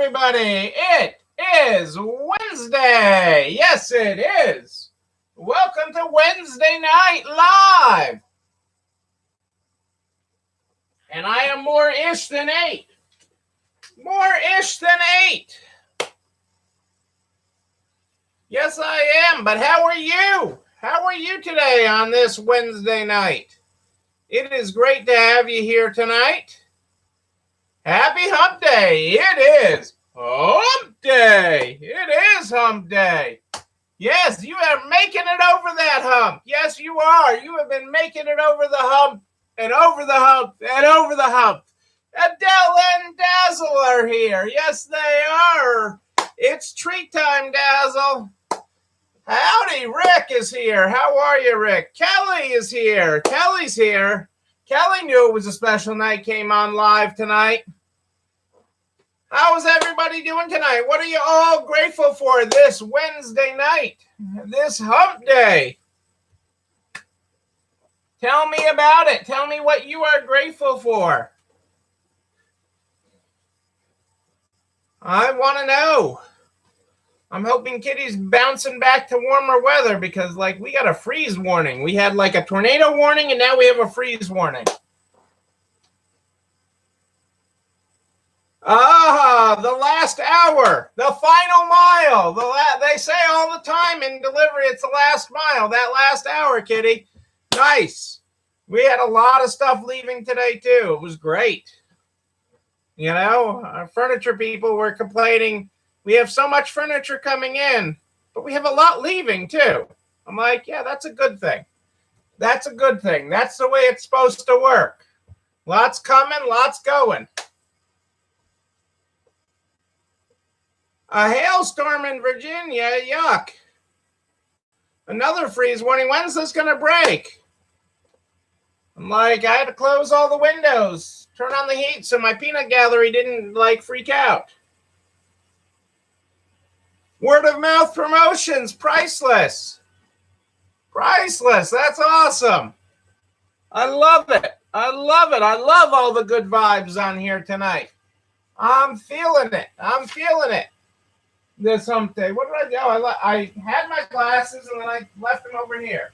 everybody. It is Wednesday. Yes, it is. Welcome to Wednesday Night Live. And I am more ish than eight. More ish than eight. Yes, I am. But how are you? How are you today on this Wednesday night? It is great to have you here tonight. Happy Hump Day. It is Hump Day. It is Hump Day. Yes, you are making it over that hump. Yes, you are. You have been making it over the hump and over the hump and over the hump. Adele and Dazzle are here. Yes, they are. It's treat time, Dazzle. Howdy, Rick is here. How are you, Rick? Kelly is here. Kelly's here. Kelly knew it was a special night, came on live tonight. How is everybody doing tonight? What are you all grateful for this Wednesday night, this hump day? Tell me about it. Tell me what you are grateful for. I want to know. I'm hoping Kitty's bouncing back to warmer weather because, we got a freeze warning. We had, a tornado warning, and now we have a freeze warning. The last hour, the final mile. They say all the time in delivery, it's the last mile. That last hour, Kitty. Nice. We had a lot of stuff leaving today, too. It was great. You know, our furniture people were complaining. We have so much furniture coming in, but we have a lot leaving, too. I'm like, yeah, that's a good thing. That's a good thing. That's the way it's supposed to work. Lots coming, lots going. A hailstorm in Virginia, yuck. Another freeze warning. When's this going to break? I'm like, I had to close all the windows, turn on the heat so my peanut gallery didn't, freak out. Word of mouth promotions, priceless. Priceless, that's awesome. I love it. I love it. I love all the good vibes on here tonight. I'm feeling it. I'm feeling it. This hump day. What did I do? I had my glasses and then I left them over here.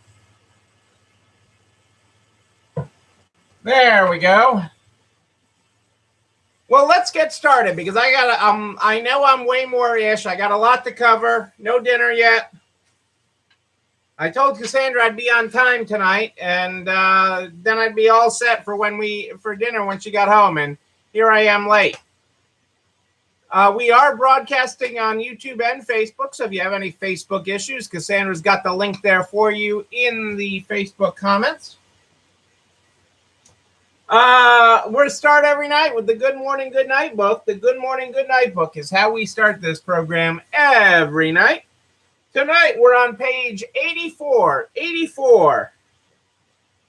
There we go. Well, let's get started because I know I'm way more-ish. I got a lot to cover. No dinner yet. I told Cassandra I'd be on time tonight, and then I'd be all set for dinner when she got home, and here I am late. We are broadcasting on YouTube and Facebook, so if you have any Facebook issues, Cassandra's got the link there for you in the Facebook comments. We're start every night with the Good Morning, Good Night book. The Good Morning, Good Night book is how we start this program every night. Tonight, we're on page 84. 84.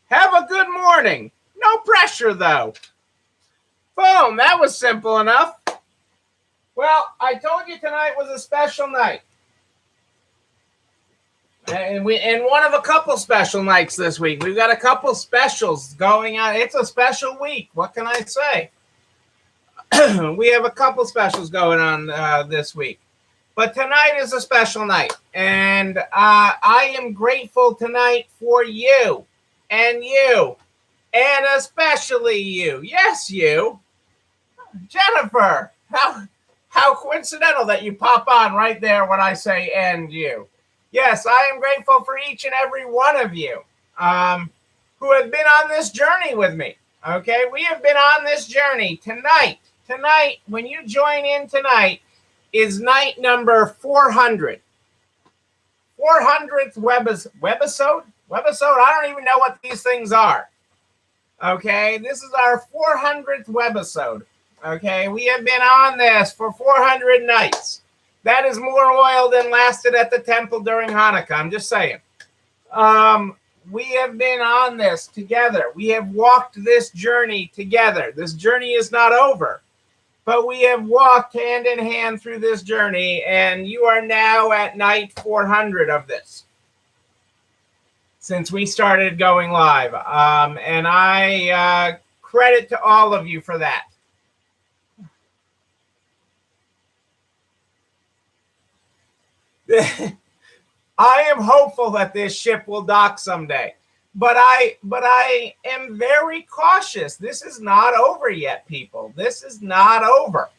Have a good morning. No pressure, though. Boom, that was simple enough. Well, I told you tonight was a special night. And one of a couple special nights this week. We've got a couple specials going on. It's a special week. What can I say? We have a couple specials going on this week. But tonight is a special night. And I am grateful tonight for you. And you. And especially you. Yes, you. Jennifer. How coincidental that you pop on right there when I say and you. Yes, I am grateful for each and every one of you who have been on this journey with me. Okay, we have been on this journey tonight. Tonight, when you join in tonight, is night number 400. 400th webisode? Webisode? I don't even know what these things are. Okay, this is our 400th webisode. Okay, we have been on this for 400 nights. That is more oil than lasted at the temple during Hanukkah. I'm just saying. We have been on this together. We have walked this journey together. This journey is not over. But we have walked hand in hand through this journey, and you are now at night 400 of this since we started going live. And I credit to all of you for that. I am hopeful that this ship will dock someday, but I am very cautious. This is not over yet, people. This is not over.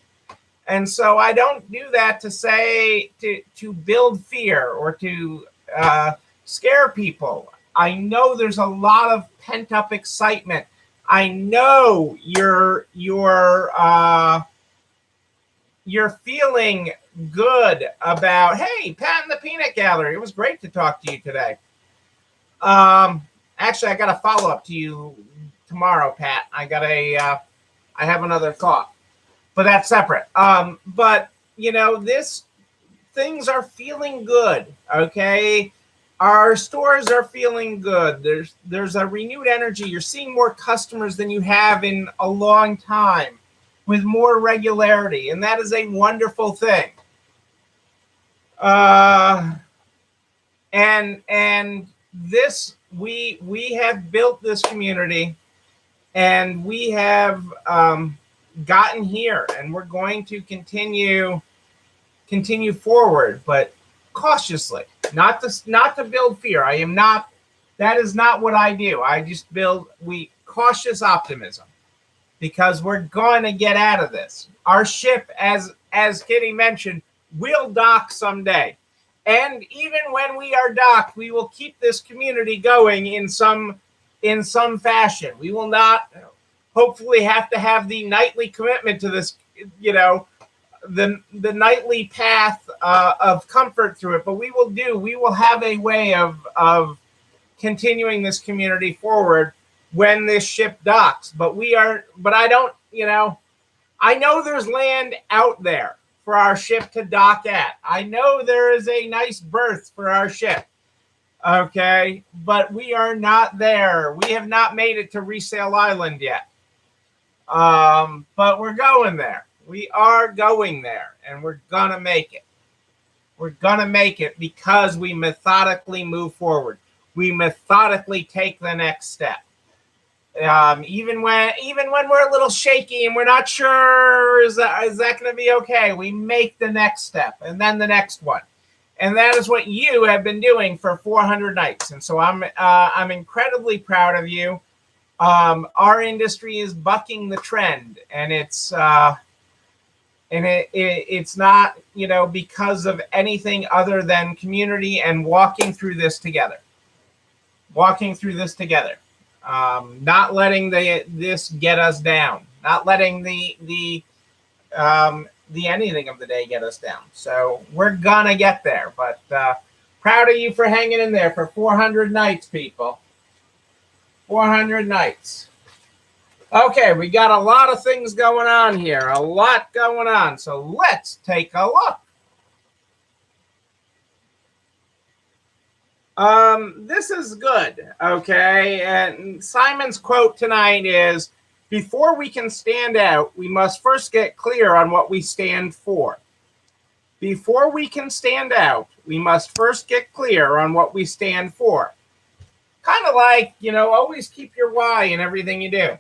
And so I don't do that to say to build fear or to scare people. I know there's a lot of pent up excitement. I know you're feeling good about, hey, Pat and the Peanut Gallery. It was great to talk to you today. Actually, I got a follow up to you tomorrow, Pat. I have another thought, but that's separate. But things are feeling good. Okay. Our stores are feeling good. There's a renewed energy. You're seeing more customers than you have in a long time with more regularity. And that is a wonderful thing. And this, we have built this community and we have gotten here, and we're going to continue forward, but cautiously, not to build fear. That is not what I do. I just build cautious optimism, because we're going to get out of this. Our ship, as Kitty mentioned, will dock someday. And even when we are docked, we will keep this community going in some fashion. We will not hopefully have to have the nightly commitment to this, the nightly path of comfort through it. But we will have a way of continuing this community forward when this ship docks. But I know there's land out there for our ship to dock at. I know there is a nice berth for our ship. Okay, but we are not there. We have not made it to Resale Island yet. But we're going there. We are going there, and we're gonna make it. We're gonna make it because we methodically move forward. We methodically take the next step. Even when we're a little shaky and we're not sure is that going to be okay, we make the next step and then the next one, and that is what you have been doing for 400 nights. And so I'm incredibly proud of you. Our industry is bucking the trend, and it's not because of anything other than community and walking through this together. Not letting this get us down, not letting the anything of the day get us down. So we're gonna get there, but proud of you for hanging in there for 400 nights, people. 400 nights. Okay, we got a lot of things going on here, a lot going on. So let's take a look. This is good, okay? And Simon's quote tonight is, before we can stand out, we must first get clear on what we stand for. Before we can stand out, we must first get clear on what we stand for. Kind of like, always keep your why in everything you do.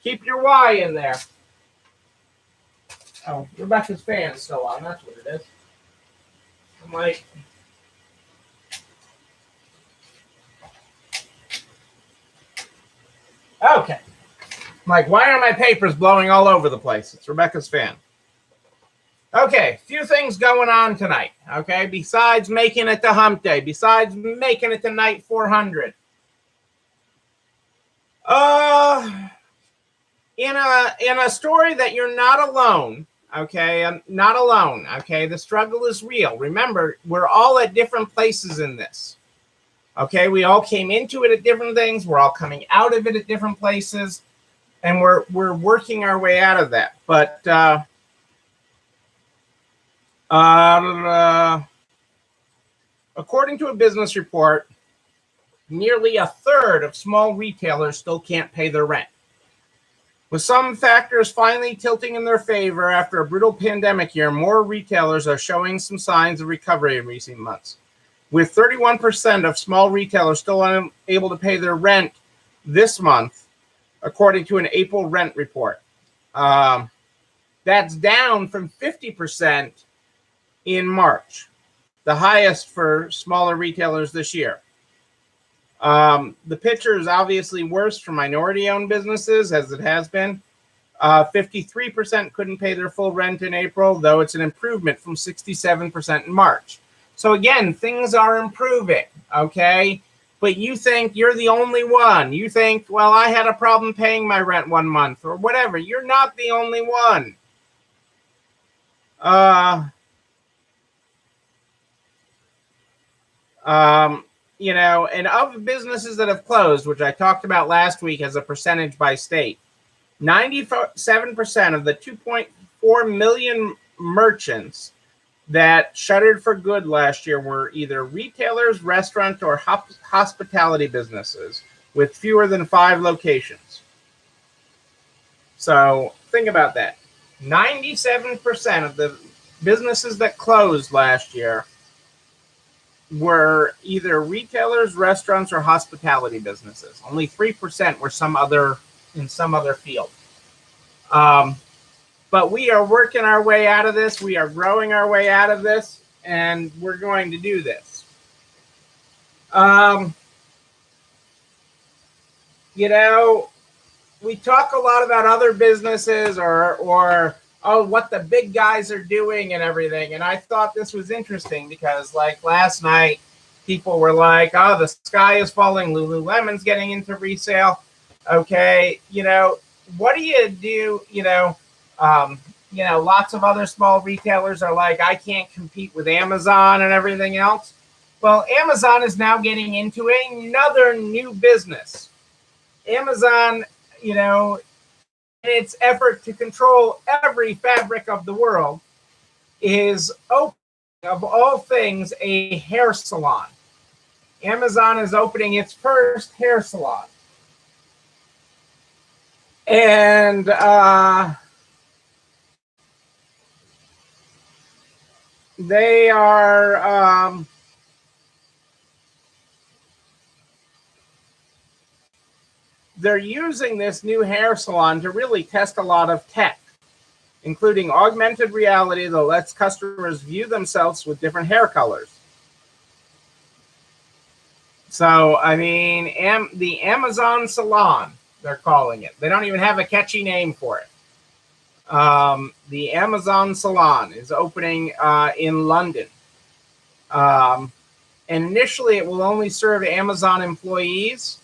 Keep your why in there. Oh, Rebecca's fan is still on, that's what it is. I'm like... Okay. Like, why are my papers blowing all over the place? It's Rebecca's fan. Okay, few things going on tonight. Okay, besides making it to hump day, besides making it to night 400. In a story that you're not alone. Okay, I'm not alone. Okay, the struggle is real. Remember, we're all at different places in this. Okay, we all came into it at different things. We're all coming out of it at different places, and we're working our way out of that. But according to a business report, nearly a third of small retailers still can't pay their rent. With some factors finally tilting in their favor after a brutal pandemic year, more retailers are showing some signs of recovery in recent months, with 31% of small retailers still unable to pay their rent this month, according to an April rent report. That's down from 50% in March. the highest for smaller retailers this year. The picture is obviously worse for minority-owned businesses, as it has been. 53% couldn't pay their full rent in April, though it's an improvement from 67% in March. So again, things are improving, okay? But you think you're the only one. You think, well, I had a problem paying my rent 1 month or whatever. You're not the only one. You know, and of businesses that have closed, which I talked about last week as a percentage by state, 97% of the 2.4 million merchants that shuttered for good last year were either retailers, restaurant, or hospitality businesses with fewer than 5 locations. So think about that. 97% of the businesses that closed last year were either retailers, restaurants, or hospitality businesses. Only 3% were in some other field. But we are working our way out of this. We are growing our way out of this, and we're going to do this. You know, we talk a lot about other businesses or oh, what the big guys are doing and everything. And I thought this was interesting because, like, last night, people were like, oh, the sky is falling. Lululemon's getting into resale. Okay, you know, what do? Lots of other small retailers are like, I can't compete with Amazon and everything else. Well, Amazon is now getting into another new business. Amazon, you know, in its effort to control every fabric of the world, is opening, of all things, a hair salon. Amazon is opening its first hair salon. And they are they're using this new hair salon to really test a lot of tech, including augmented reality that lets customers view themselves with different hair colors. So, I mean, the Amazon Salon, they're calling it. They don't even have a catchy name for it. The Amazon Salon is opening in London. And initially, it will only serve Amazon employees.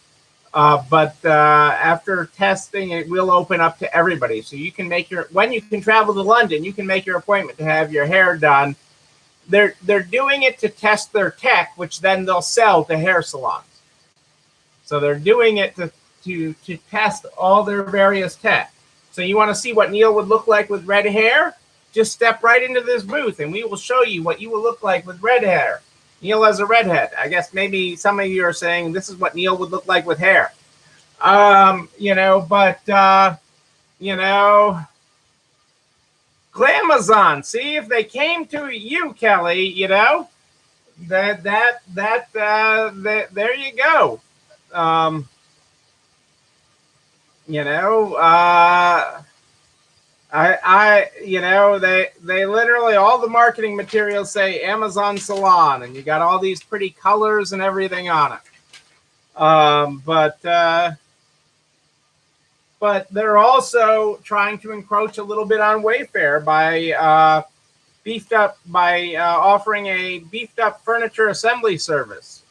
But after testing, it will open up to everybody. So you can when you can travel to London, you can make your appointment to have your hair done. They're doing it to test their tech, which then they'll sell to hair salons. So they're doing it to test all their various tech. So you want to see what Neil would look like with red hair? Just step right into this booth, and we will show you what you will look like with red hair. Neil has a redhead. I guess maybe some of you are saying this is what Neil would look like with hair. Glamazon. See, if they came to you, Kelly, you know, there you go. They literally, all the marketing materials say Amazon Salon, and you got all these pretty colors and everything on it. But they're also trying to encroach a little bit on Wayfair by offering a beefed up furniture assembly service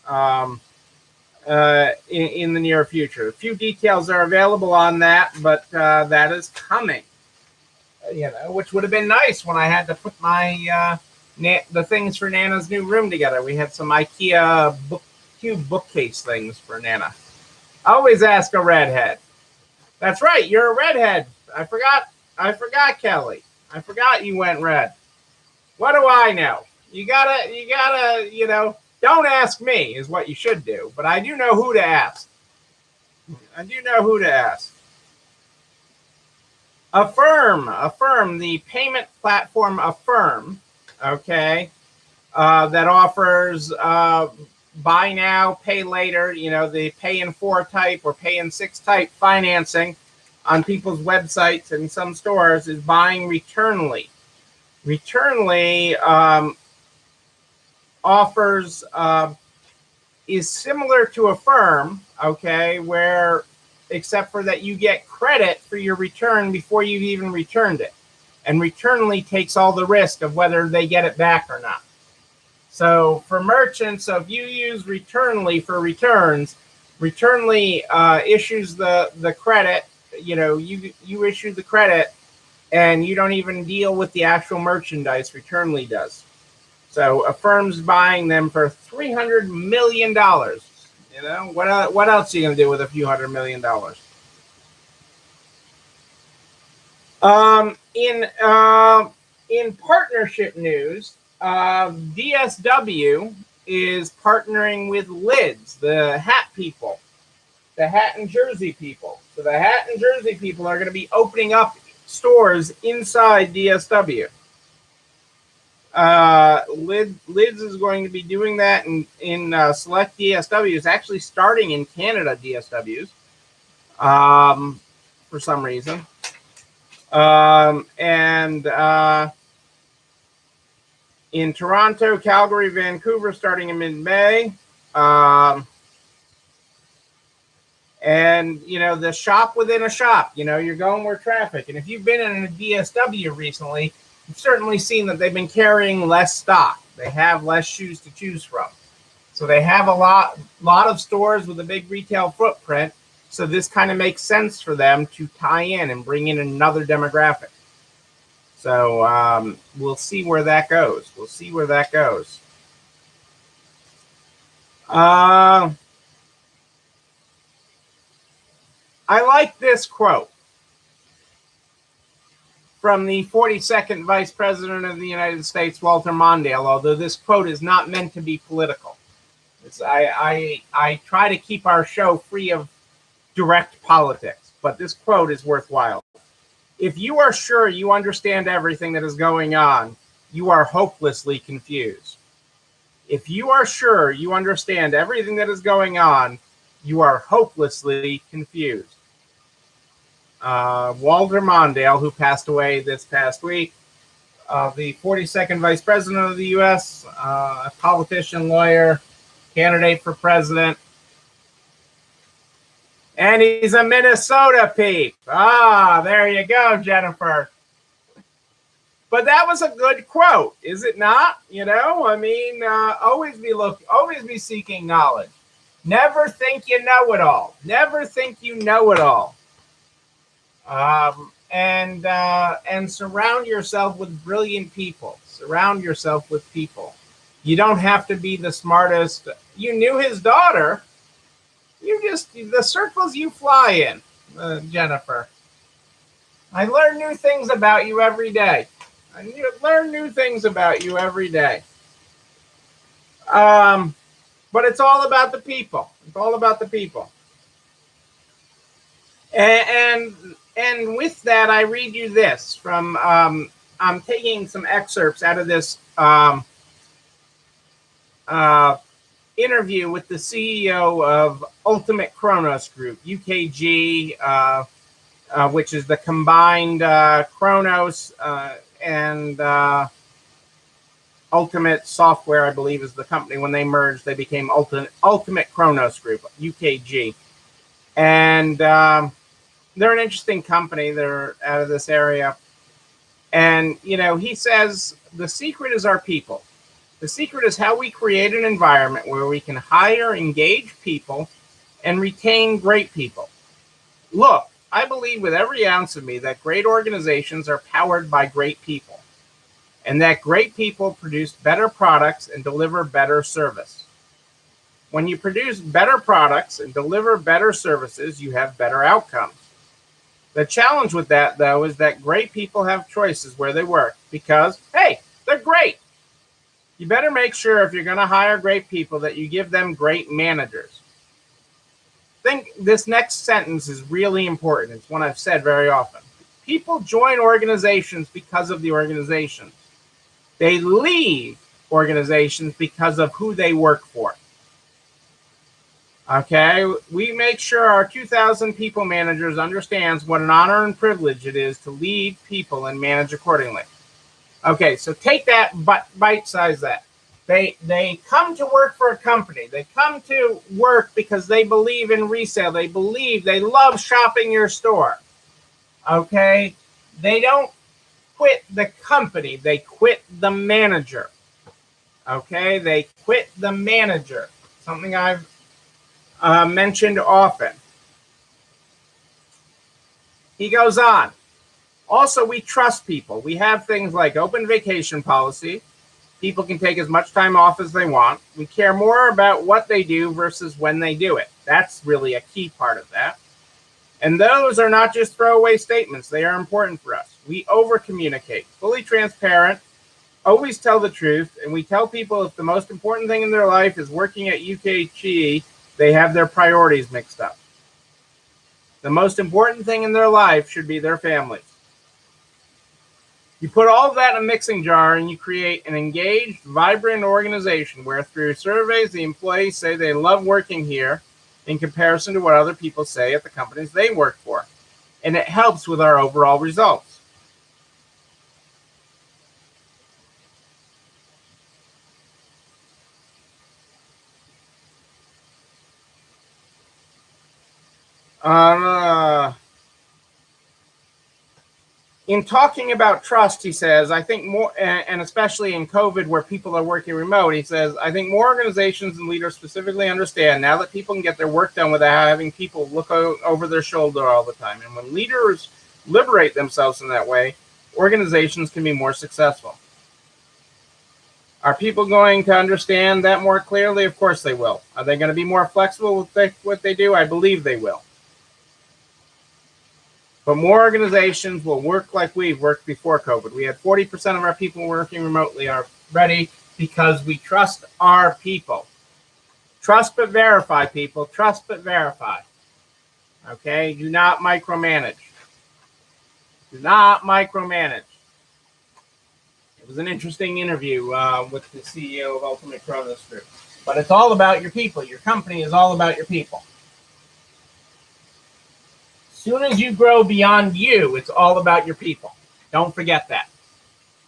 in the near future. A few details are available on that, but that is coming. Which would have been nice when I had to put my the things for Nana's new room together. We had some IKEA cube bookcase things for Nana. Always ask a redhead. That's right, you're a redhead. I forgot, Kelly. I forgot you went red. What do I know? You gotta, don't ask me is what you should do. But I do know who to ask. Affirm, the payment platform Affirm, okay, that offers buy now, pay later, the pay in 4 type or pay in 6 type financing on people's websites and some stores, is buying Returnly. Returnly offers is similar to a firm, okay, where except for that you get credit for your return before you've even returned it. And Returnly takes all the risk of whether they get it back or not. So for merchants, so if you use Returnly for returns, Returnly issues the credit. You issue the credit, and you don't even deal with the actual merchandise. Returnly does. So a firm's buying them for $300 million. What else are you going to do with a few $100 million? In partnership news, DSW is partnering with Lids, the hat people, the hat and jersey people. So the hat and jersey people are going to be opening up stores inside DSW. Lids is going to be doing that in select DSWs, actually starting in Canada DSWs for some reason. And in Toronto, Calgary, Vancouver, starting in mid-May. And, the shop within a shop, you're going where traffic. And if you've been in a DSW recently, you've certainly seen that they've been carrying less stock. They have less shoes to choose from. So they have a lot of stores with a big retail footprint. So this kind of makes sense for them to tie in and bring in another demographic. So we'll see where that goes. I like this quote from the 42nd Vice President of the United States, Walter Mondale, although this quote is not meant to be political. I try to keep our show free of direct politics, but this quote is worthwhile. If you are sure you understand everything that is going on, you are hopelessly confused. If you are sure you understand everything that is going on, you are hopelessly confused. Walter Mondale, who passed away this past week, the 42nd Vice President of the U.S., a politician, lawyer, candidate for president. And he's a Minnesota peep. There you go, Jennifer. But that was a good quote, is it not? Always be seeking knowledge. Never think you know it all. Never think you know it all. And surround yourself with brilliant people. Surround yourself with people. You don't have to be the smartest. You knew his daughter. The circles you fly in, Jennifer. I learn new things about you every day. But it's all about the people. And with that, I read you this from. I'm taking some excerpts out of this interview with the CEO of Ultimate Kronos Group, UKG, which is the combined Kronos and Ultimate Software, I believe, is the company. When they merged, they became Ultimate Kronos Group, UKG. And they're an interesting company. They're out of this area. And, he says, the secret is our people. The secret is how we create an environment where we can hire, engage people, and retain great people. Look, I believe with every ounce of me that great organizations are powered by great people, and that great people produce better products and deliver better service. When you produce better products and deliver better services, you have better outcomes. The challenge with that, though, is that great people have choices where they work because, hey, they're great. You better make sure if you're going to hire great people that you give them great managers. Think this next sentence is really important. It's one I've said very often. People join organizations because of the organizations. They leave organizations because of who they work for. Okay, we make sure our 2,000 people managers understands what an honor and privilege it is to lead people and manage accordingly. Okay, so take that, bite-size that. They come to work for a company. They come to work because they believe in resale. They love shopping your store. Okay? They don't quit the company. They quit the manager. Okay? They quit the manager. Something I've mentioned often. He goes on. Also, we trust people. We have things like open vacation policy. People can take as much time off as they want. We care more about what they do versus when they do it. That's really a key part of that. And those are not just throwaway statements. They are important for us. We over-communicate, fully transparent, always tell the truth, and we tell people if the most important thing in their life is working at UKG, they have their priorities mixed up. The most important thing in their life should be their families. You put all of that in a mixing jar and you create an engaged, vibrant organization where through surveys, the employees say they love working here in comparison to what other people say at the companies they work for. And it helps with our overall results. In talking about trust, he says, I think more, and especially in COVID where people are working remote, he says, I think more organizations and leaders specifically understand now that people can get their work done without having people look over their shoulder all the time. And when leaders liberate themselves in that way, organizations can be more successful. Are people going to understand that more clearly? Of course they will. Are they going to be more flexible with what they do? I believe they will. But more organizations will work like we've worked before COVID. We had 40% of our people working remotely already because we trust our people. Trust but verify, people. Trust but verify. Okay? Do not micromanage. Do not micromanage. It was an interesting interview with the CEO of Ultimate Kronos Group. But it's all about your people. Your company is all about your people. Soon as you grow beyond you, it's all about your people. Don't forget that.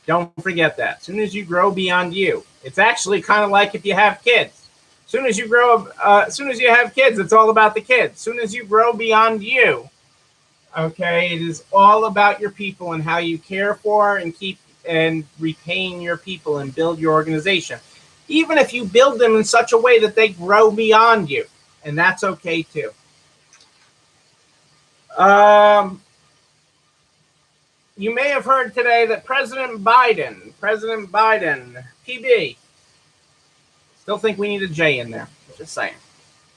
Don't forget that. Soon as you grow beyond you, it's actually kind of like if you have kids. Soon as you have kids, it's all about the kids. Soon as you grow beyond you, okay, it is all about your people and how you care for and keep and retain your people and build your organization. Even if you build them in such a way that they grow beyond you, and that's okay too. You may have heard today that President Biden, PB, still think we need a J in there, just saying.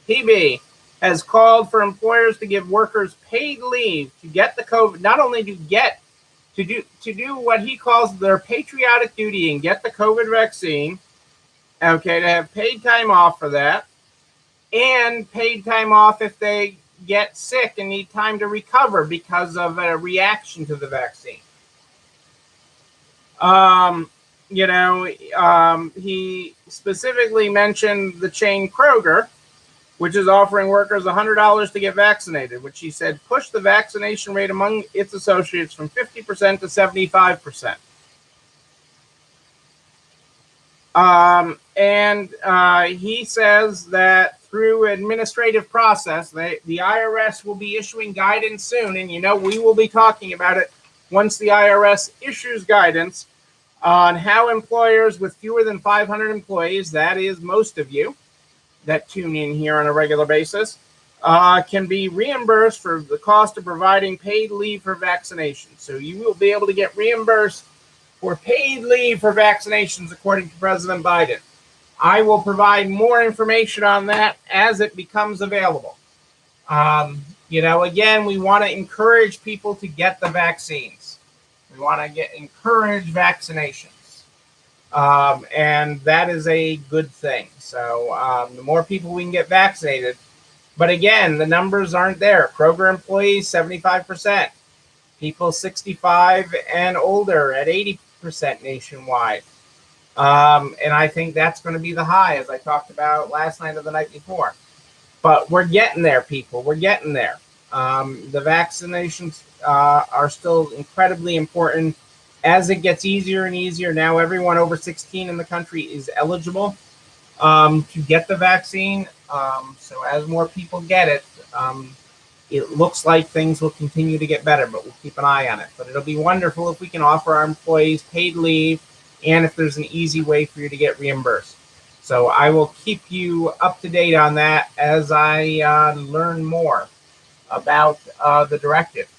PB has called for employers to give workers paid leave to get the COVID, not only to do what he calls their patriotic duty and get the COVID vaccine, okay, to have paid time off for that, and paid time off if they get sick and need time to recover because of a reaction to the vaccine. He specifically mentioned the chain Kroger, which is offering workers $100 to get vaccinated, which he said pushed the vaccination rate among its associates from 50% to 75%. He says that through administrative process, the IRS will be issuing guidance soon, and we will be talking about it once the IRS issues guidance on how employers with fewer than 500 employees, that is most of you that tune in here on a regular basis, can be reimbursed for the cost of providing paid leave for vaccinations. So you will be able to get reimbursed for paid leave for vaccinations, according to President Biden. I will provide more information on that as it becomes available. Again, we want to encourage people to get the vaccines. We want to encourage vaccinations. And that is a good thing. So the more people we can get vaccinated, but again, the numbers aren't there. Kroger employees, 75%. People 65 and older at 80% nationwide. And I think that's going to be the high, as I talked about last night or the night before. But we're getting there, people. We're getting there. The vaccinations are still incredibly important as it gets easier and easier, now everyone over 16 in the country is eligible to get the vaccine. So as more people get it, it looks like things will continue to get better, but we'll keep an eye on it. But it'll be wonderful if we can offer our employees paid leave and if there's an easy way for you to get reimbursed. So I will keep you up to date on that as I learn more about the directive.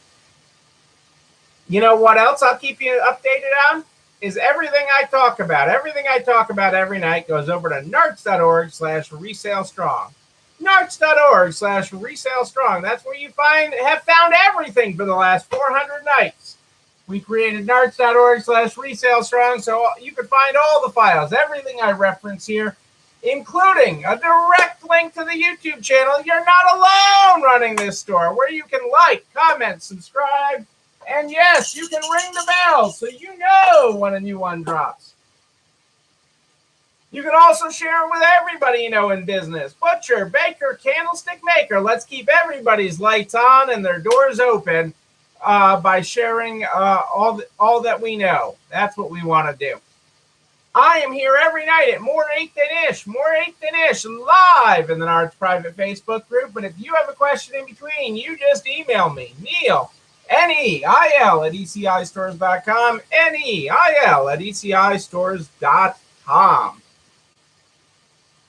You know what else I'll keep you updated on? Is everything I talk about. Everything I talk about every night goes over to narcs.org/resalestrong. narcs.org/resalestrong. That's where you have found everything for the last 400 nights. We created narcs.org/resalestrong so you can find all the files, everything I reference here, including a direct link to the YouTube channel. You're not alone running this store, where you can like, comment, subscribe, and yes, you can ring the bell so you know when a new one drops. You can also share it with everybody you know in business. Butcher, baker, candlestick maker. Let's keep everybody's lights on and their doors open by sharing all that we know. That's what we want to do. I am here every night at More 8 Than Ish, live in the Narcs private Facebook group. But if you have a question in between, you just email me, Neil, Neil at ECIstores.com, Neil at ECIstores.com.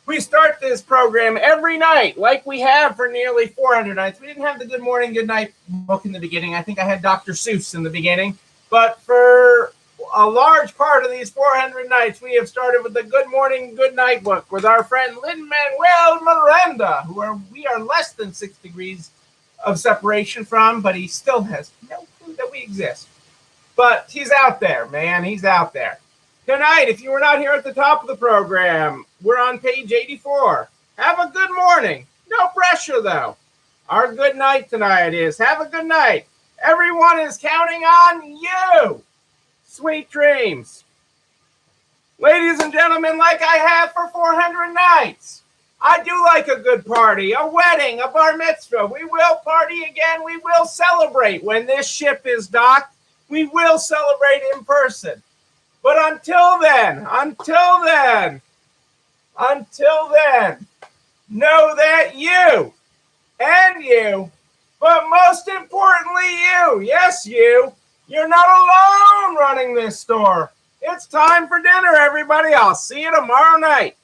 We start this program every night like we have for nearly 400 nights. We didn't have the good morning, good night book in the beginning. I think I had Dr. Seuss in the beginning. But for a large part of these 400 nights, we have started with the good morning, good night book with our friend Lin-Manuel Miranda, we are less than 6 degrees of separation from, but he still has no clue that we exist. But he's out there, man. He's out there. Tonight, if you were not here at the top of the program, we're on page 84. Have a good morning. No pressure, though. Our good night tonight is have a good night. Everyone is counting on you. Sweet dreams. Ladies and gentlemen, like I have for 400 nights, I do like a good party, a wedding, a bar mitzvah. We will party again. We will celebrate. When this ship is docked, we will celebrate in person. But until then, know that you and you, but most importantly you, yes you, you're not alone running this store. It's time for dinner, everybody. I'll see you tomorrow night.